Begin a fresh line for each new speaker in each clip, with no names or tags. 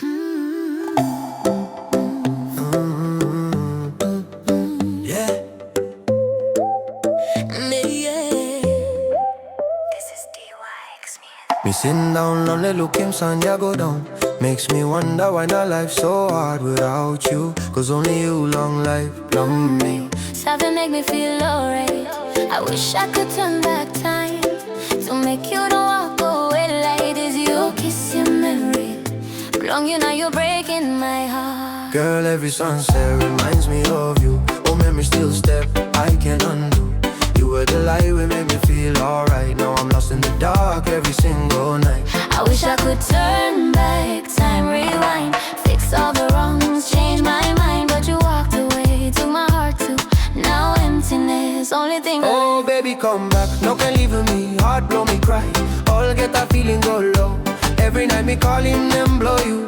Yeah.
This is DE.Y.EX music.
Me sitting down lonely looking sun, ya go down. Makes me wonder why not life so hard without you. Cause only you long life, long me.
Something make me feel alright. I wish I could turn back time to make you don't walk away like this. You kiss your memory. Long you know you're breaking my heart.
Girl, every sunset reminds me of you. Oh, memory still step, I can't undo. You were the light that made me feel alright. Now I'm lost in the dark every single night.
I wish I could turn back time, rewind, fix all the wrongs, change my mind. But you walked away, took my heart too. Now emptiness, only thing
Oh, baby, come back, no can leave me. Heart blow me cry, all get that feeling go low. Every night me call him, then blow you.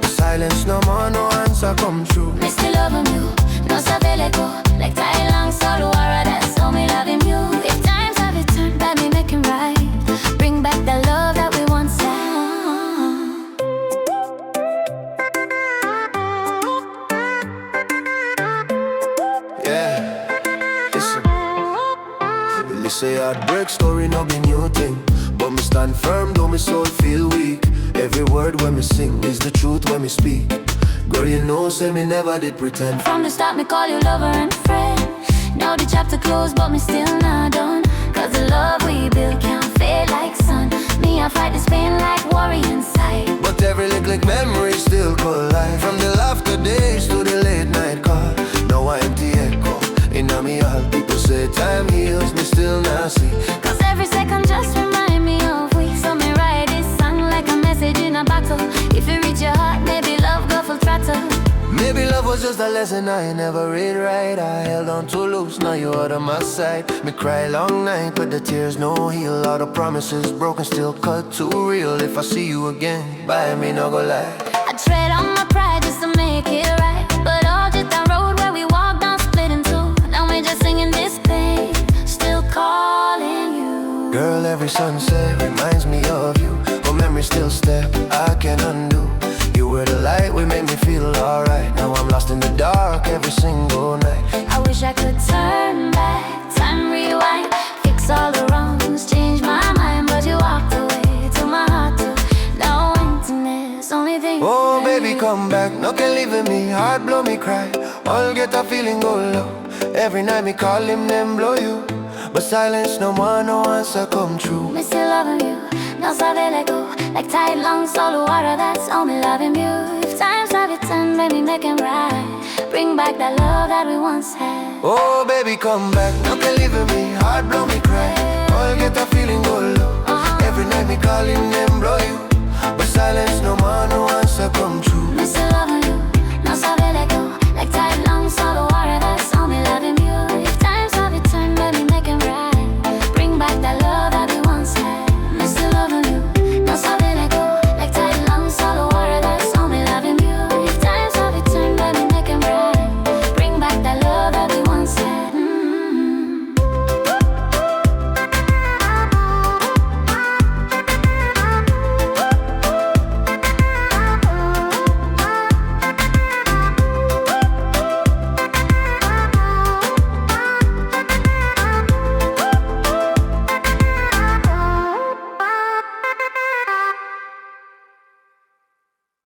The silence, no more, no answer come true.
me still loving you, no sabe let go. Like Thailand, Solwara, that's how me loving you. If times have it turned, let me make it right. Bring back the love that we once had.
Yeah, listen. They say heartbreak story no be new thing, but me stand firm though my soul feel weak. Every word when me sing is the truth when me speak. Girl, you know, say me never did pretend.
From the start, me call you lover and friend. Now the chapter closed, but me still not done. Cause the love we built can't fade like sun. Me, I fight this pain like warrior inside.
But every little memory still collide. From the laughter days to the late night call. Now I empty echo in me all. People say time heals, me still not see.
Cause every second just remind me of we. So me write this song like a message in a bottle. If you reach your heart, maybe love go full throttle.
Maybe love was just a lesson I never read right. I held on too loose, now you out of my sight. Me cry long night, but the tears no heal. All the promises broken, still cut too real. If I see you again, by me no go lie.
I tread on my pride just to make it right. But all just that road where we walked down split in two. Now we just singing this pain, still calling you.
Girl, every sunset reminds me of you. But memory still step, I can't undo. You were the light, we made me feel alright. Now I'm lost in the dark every single night.
I wish I could turn back, time rewind, fix all the wrongs, change my mind. But you walked away, took my heart too. Now emptiness, only thing.
Oh, baby, come back, no can leave me. Heart blow me cry, all get a feeling go low. Every night me call him, then blow you. But silence, no more, no answer come true.
Me still loving you, no sabe let go. Like tight lungs, Solwara, that's all me loving you. If times have it turned, baby, make it right. Bring back that love that we once had.
Oh, baby, come back, no can leave me. Heart blow me cry, all get a feeling go low. Every night me call him, then blow you. But silence, no more.